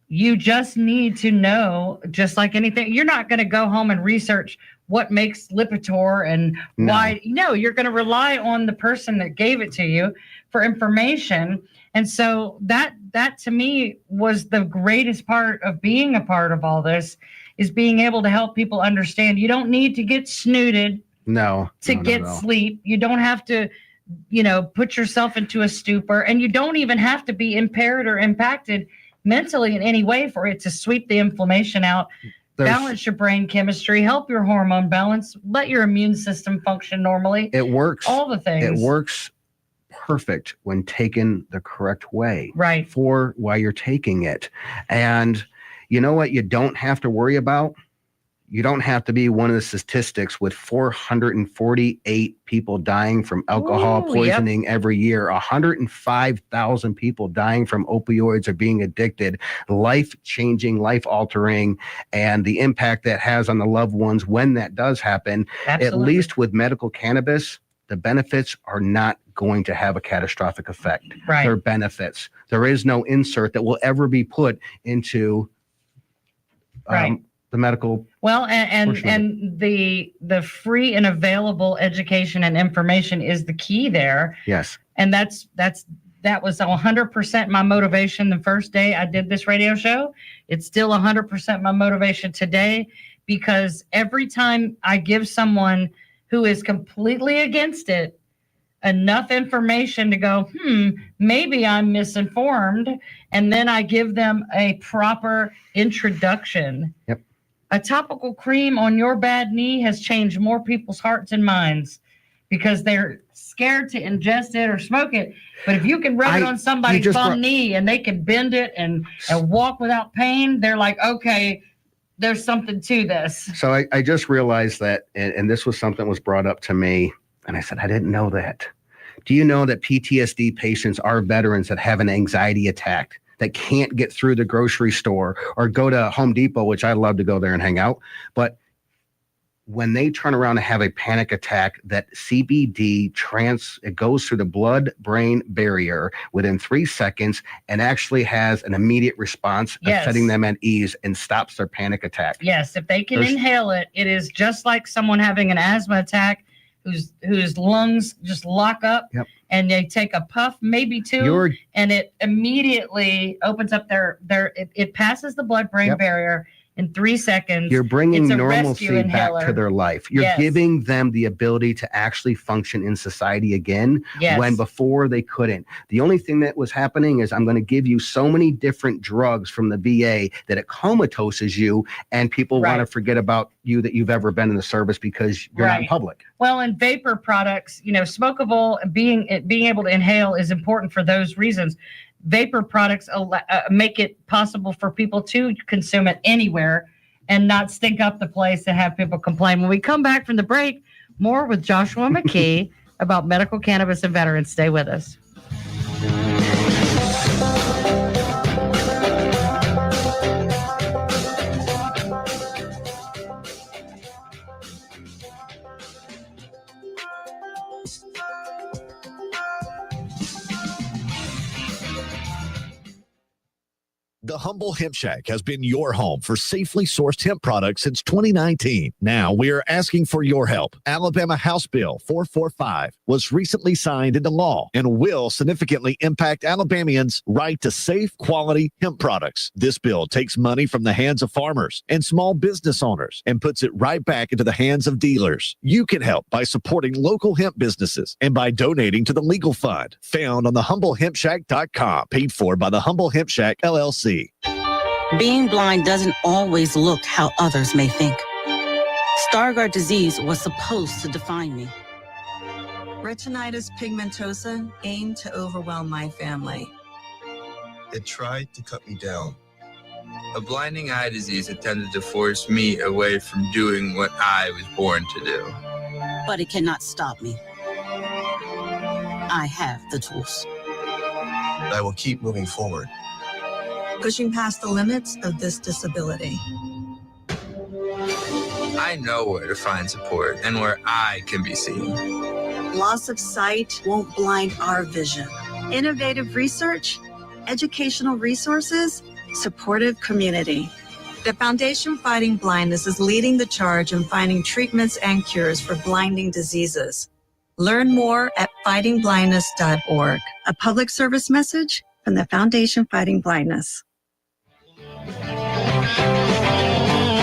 you just need to know, just like anything. You're not going to go home and research what makes Lipitor and why. No, you're going to rely on the person that gave it to you for information. And so that to me was the greatest part of being a part of all this, is being able to help people understand you don't need to get snooted to get sleep. You don't have to, put yourself into a stupor, and you don't even have to be impaired or impacted mentally in any way for it to sweep the inflammation out, balance your brain chemistry, help your hormone balance, let your immune system function normally. It works. All the things. It works perfect when taken the correct way. Right. For why you're taking it. And you know what you don't have to worry about? You don't have to be one of the statistics with 448 people dying from alcohol poisoning every year, 105,000 people dying from opioids or being addicted, life-changing, life-altering, and the impact that has on the loved ones when that does happen. Absolutely. At least with medical cannabis, the benefits are not going to have a catastrophic effect. Right. They're benefits. There is no insert that will ever be put into the medical. Well, and the free and available education and information is the key there. Yes. And that was 100% my motivation the first day I did this radio show. It's still 100% my motivation today, because every time I give someone who is completely against it enough information to go, maybe I'm misinformed, and then I give them a proper introduction. Yep. A topical cream on your bad knee has changed more people's hearts and minds because they're scared to ingest it or smoke it. But if you can rub it on somebody's bum knee and they can bend it and walk without pain, they're like, okay, there's something to this. So I just realized that, and this was something that was brought up to me, and I said, I didn't know that. Do you know that PTSD patients are veterans that have an anxiety attack, that can't get through the grocery store or go to Home Depot, which I love to go there and hang out. But when they turn around and have a panic attack, that CBD it goes through the blood-brain barrier within 3 seconds and actually has an immediate response of setting them at ease and stops their panic attack. Yes, if they can inhale it, it is just like someone having an asthma attack whose lungs just lock up. Yep. And they take a puff, maybe two, and it immediately opens up it passes the blood-brain barrier in 3 seconds. You're bringing normalcy back to their life. You're giving them the ability to actually function in society again when before they couldn't. The only thing that was happening is I'm going to give you so many different drugs from the VA that it comatoses you, and people want to forget about you that you've ever been in the service because you're not in public. Well, and vapor products, smokable, being able to inhale is important for those reasons. Vapor products make it possible for people to consume it anywhere and not stink up the place and have people complain. When we come back from the break, more with Joshua McKee about medical cannabis and veterans. Stay with us. The Humble Hemp Shack has been your home for safely sourced hemp products since 2019. Now we are asking for your help. Alabama House Bill 445 was recently signed into law and will significantly impact Alabamians' right to safe, quality hemp products. This bill takes money from the hands of farmers and small business owners and puts it right back into the hands of dealers. You can help by supporting local hemp businesses and by donating to the legal fund found on thehumblehempshack.com, paid for by the Humble Hemp Shack, LLC. Being blind doesn't always look how others may think. Stargardt disease was supposed to define me. Retinitis pigmentosa aimed to overwhelm my family. It tried to cut me down. A blinding eye disease attempted to force me away from doing what I was born to do. But it cannot stop me. I have the tools. I will keep moving forward. Pushing past the limits of this disability. I know where to find support and where I can be seen. Loss of sight won't blind our vision. Innovative research, educational resources, supportive community. The Foundation Fighting Blindness is leading the charge in finding treatments and cures for blinding diseases. Learn more at fightingblindness.org. A public service message from the Foundation Fighting Blindness.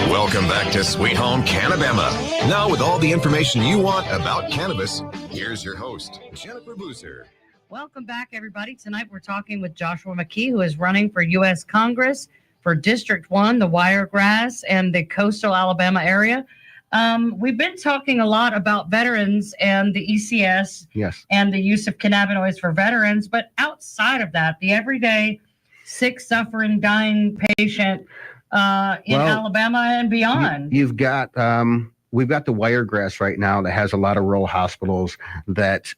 Welcome back to Sweet Home CannaBama. Now with all the information you want about cannabis, here's your host, Jennifer Boozer. Welcome back, everybody. Tonight we're talking with Joshua McKee, who is running for U.S. Congress for District 1, the Wiregrass, and the coastal Alabama area. We've been talking a lot about veterans and the ECS and the use of cannabinoids for veterans, but outside of that, the everyday sick, suffering, dying patient in Alabama and beyond. You've got, we've got the Wiregrass right now that has a lot of rural hospitals that,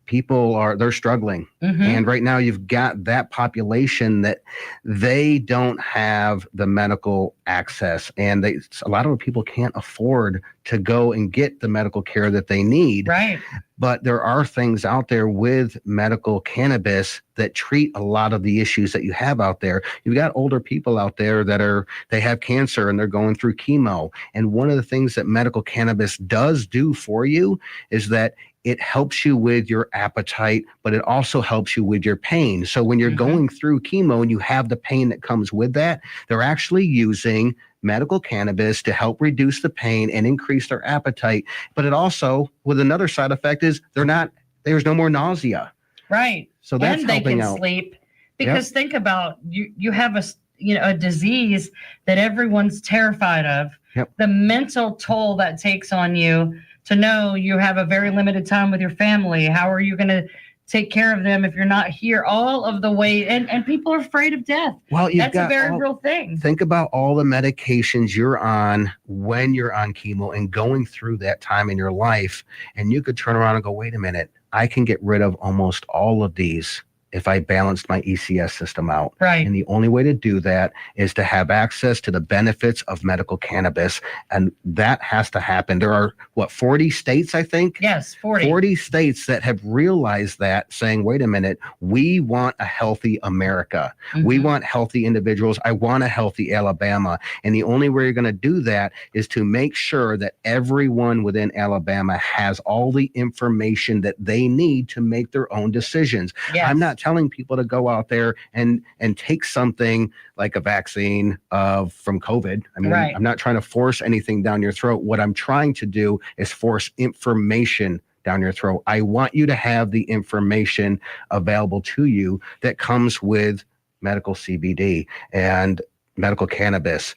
they're struggling. Mm-hmm. And right now you've got that population that they don't have the medical access, and a lot of people can't afford to go and get the medical care that they need. Right. But there are things out there with medical cannabis that treat a lot of the issues that you have out there. You've got older people out there they have cancer and they're going through chemo. And one of the things that medical cannabis does do for you is that it helps you with your appetite, but it also helps you with your pain. So when you're going through chemo and you have the pain that comes with that, they're actually using medical cannabis to help reduce the pain and increase their appetite. But it also, with another side effect, is there's no more nausea. Right. So that's helping out. And they can sleep. Because think about, you have a disease that everyone's terrified of. Yep. The mental toll that takes on you to know you have a very limited time with your family. How are you going to take care of them if you're not here all of the way? And people are afraid of death. Well, that's a very real thing. Think about all the medications you're on when you're on chemo and going through that time in your life. And you could turn around and go, wait a minute, I can get rid of almost all of these if I balanced my ECS system out. Right. And the only way to do that is to have access to the benefits of medical cannabis. And that has to happen. There are, 40 states, I think? Yes, 40. 40 states that have realized that, saying, wait a minute, we want a healthy America. We want healthy individuals. I want a healthy Alabama. And the only way you're going to do that is to make sure that everyone within Alabama has all the information that they need to make their own decisions. Yes. I'm not telling people to go out there and take something like a vaccine from COVID. I mean, Right. I'm not trying to force anything down your throat. What I'm trying to do is force information down your throat. I want you to have the information available to you that comes with medical CBD and medical cannabis.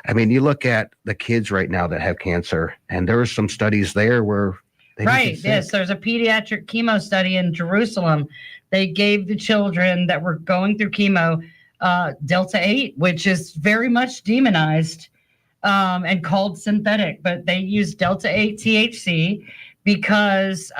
I mean, you look at the kids right now that have cancer, and there are some studies there where Right. Yes. There's a pediatric chemo study in Jerusalem. They gave the children that were going through chemo Delta 8, which is very much demonized and called synthetic, but they use Delta 8 THC because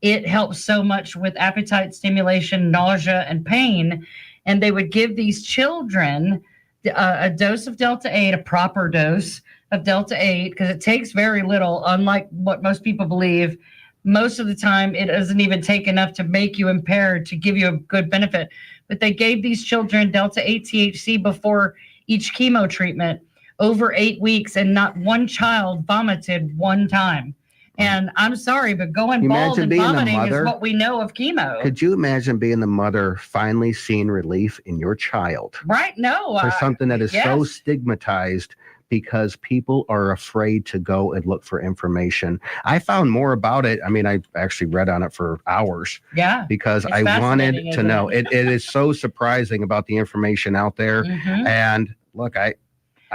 it helps so much with appetite stimulation, nausea, and pain. And they would give these children a dose of Delta 8, a proper dose of Delta 8, because it takes very little, unlike what most people believe. Most of the time, it doesn't even take enough to make you impaired to give you a good benefit. But they gave these children Delta 8 THC before each chemo treatment over 8 weeks, and not one child vomited one time. And I'm sorry, but going bald and vomiting is what we know of chemo. Could you imagine being the mother finally seeing relief in your child? Right? No. For something that is so yes. stigmatized, because people are afraid to go and look for information. I found more about it. I mean, I actually read on it for hours. Yeah. Because I wanted to know. It is so surprising about the information out there. And look,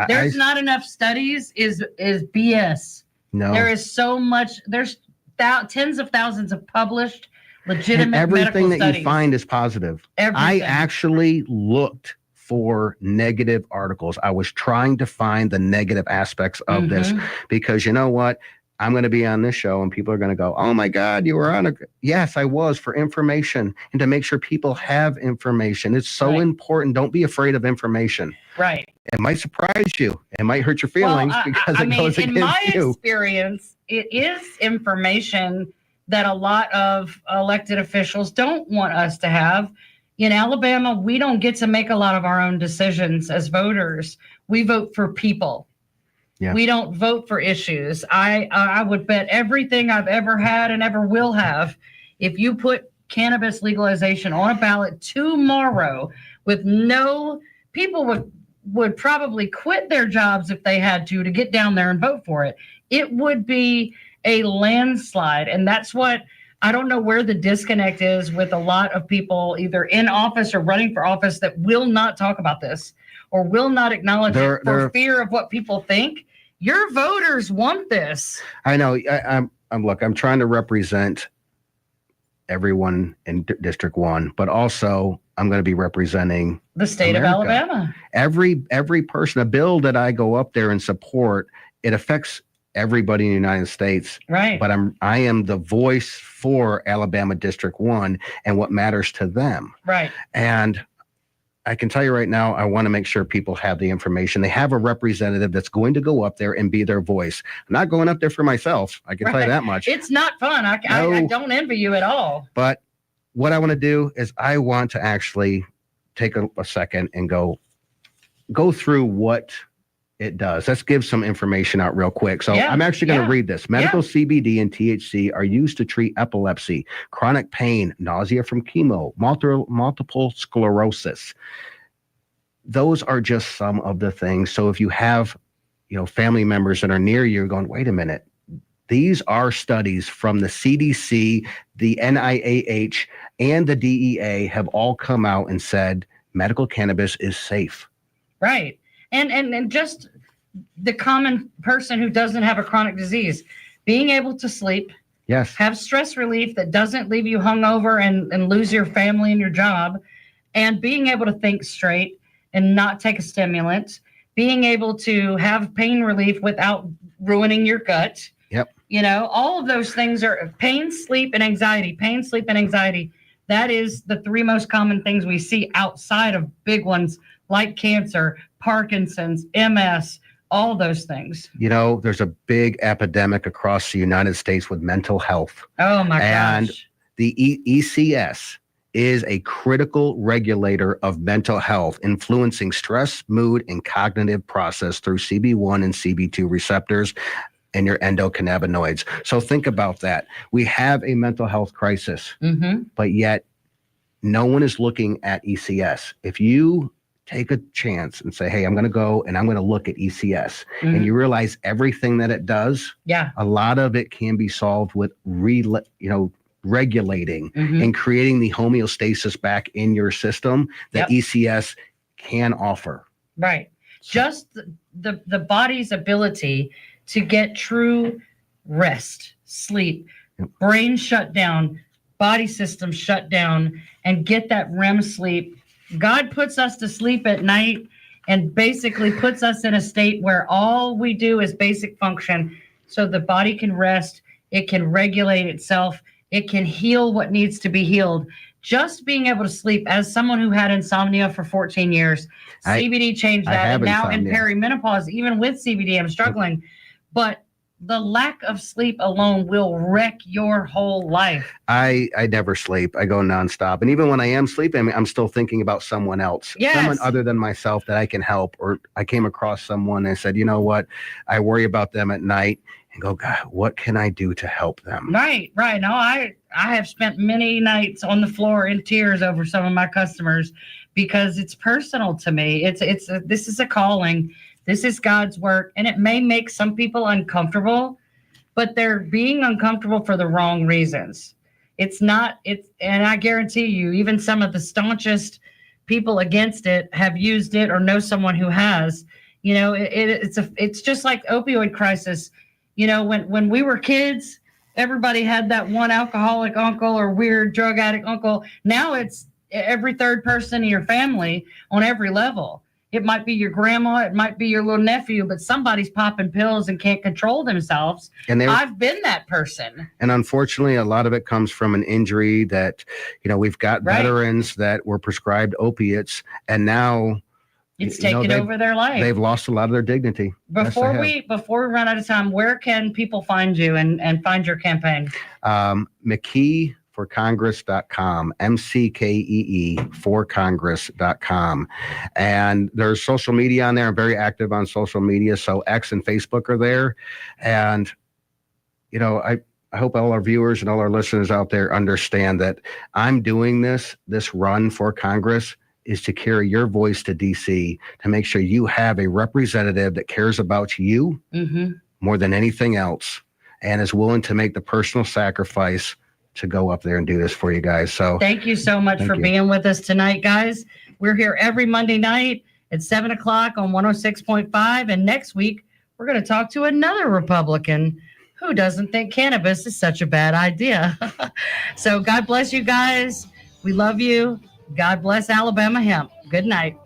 there's not enough studies is BS. No. There is so much. There's tens of thousands of published legitimate and everything medical that studies. You find is positive. Everything. I actually looked for negative articles. I was trying to find the negative aspects of this, because you know what? I'm going to be on this show and people are going to go, oh my God, you were on yes, I was, for information and to make sure people have information. It's so important. Don't be afraid of information. Right. It might surprise you. It might hurt your feelings because it goes against you. In my experience, it is information that a lot of elected officials don't want us to have. In Alabama, we don't get to make a lot of our own decisions as voters. We vote for people. Yeah. We don't vote for issues. I would bet everything I've ever had and ever will have, if you put cannabis legalization on a ballot tomorrow, with no people would probably quit their jobs if they had to get down there and vote for it. It would be a landslide. And that's what, I don't know where the disconnect is with a lot of people either in office or running for office that will not talk about this or will not acknowledge it for fear of what people think. Your voters want this. I know. I'm trying to represent everyone in District 1, but also I'm going to be representing the state of Alabama. Every person, a bill that I go up there and support, it affects everybody in the United States. Right. But I am the voice for Alabama District 1 and what matters to them. Right. And I can tell you right now, I want to make sure people have the information. They have a representative that's going to go up there and be their voice. I'm not going up there for myself. I can tell you that much. It's not fun. I don't envy you at all. But what I want to do is I want to actually take a second and go through what it does. Let's give some information out real quick. So I'm actually going to read this. Medical CBD and THC are used to treat epilepsy, chronic pain, nausea from chemo, multiple sclerosis. Those are just some of the things. So if you have, family members that are near you going, wait a minute, these are studies from the CDC, the NIAH, and the DEA have all come out and said medical cannabis is safe. Right. And just the common person who doesn't have a chronic disease, being able to sleep, have stress relief that doesn't leave you hungover and lose your family and your job, and being able to think straight and not take a stimulant, being able to have pain relief without ruining your gut. Yep. All of those things are pain, sleep, and anxiety. Pain, sleep, and anxiety. That is the three most common things we see outside of big ones like cancer, Parkinson's, MS, all those things. There's a big epidemic across the United States with mental health. Oh my gosh. And the ECS is a critical regulator of mental health, influencing stress, mood, and cognitive process through CB1 and CB2 receptors and your endocannabinoids. So think about that. We have a mental health crisis, but yet no one is looking at ECS. If you take a chance and say, hey, I'm going to go and I'm going to look at ECS, and you realize everything that it does, a lot of it can be solved with regulating and creating the homeostasis back in your system that ECS can offer. Right. Just the body's ability to get true rest, sleep, brain shut down, body system shut down, and get that REM sleep. God puts us to sleep at night and basically puts us in a state where all we do is basic function so the body can rest, it can regulate itself, it can heal what needs to be healed. Just being able to sleep, as someone who had insomnia for 14 years, CBD changed that. And now in perimenopause, even with CBD, I'm struggling. But the lack of sleep alone will wreck your whole life. I never sleep. I go nonstop. And even when I am sleeping, I'm still thinking about someone else, someone other than myself that I can help. Or I came across someone and I said, you know what? I worry about them at night and go, God, what can I do to help them? Right. No, I have spent many nights on the floor in tears over some of my customers because it's personal to me. This is a calling. This is God's work, and it may make some people uncomfortable, but they're being uncomfortable for the wrong reasons. And I guarantee you, even some of the staunchest people against it have used it or know someone who has. It's just like opioid crisis. When we were kids, everybody had that one alcoholic uncle or weird drug addict uncle. Now it's every third person in your family on every level. It might be your grandma, it might be your little nephew, but somebody's popping pills and can't control themselves. And I've been that person. And unfortunately, a lot of it comes from an injury that, we've got veterans that were prescribed opiates, and now it's taken over their life. They've lost a lot of their dignity. Before we run out of time, where can people find you and find your campaign? McKee For Congress.com, MCKEE for Congress.com. And there's social media on there. I'm very active on social media. So X and Facebook are there. And, I hope all our viewers and all our listeners out there understand that I'm doing this run for Congress is to carry your voice to DC, to make sure you have a representative that cares about you more than anything else and is willing to make the personal sacrifice to go up there and do this for you guys. So thank you so much for being with us tonight, guys. We're here every Monday night at 7:00 on 106.5. And next week, we're going to talk to another Republican who doesn't think cannabis is such a bad idea. So God bless you guys. We love you. God bless Alabama hemp. Good night.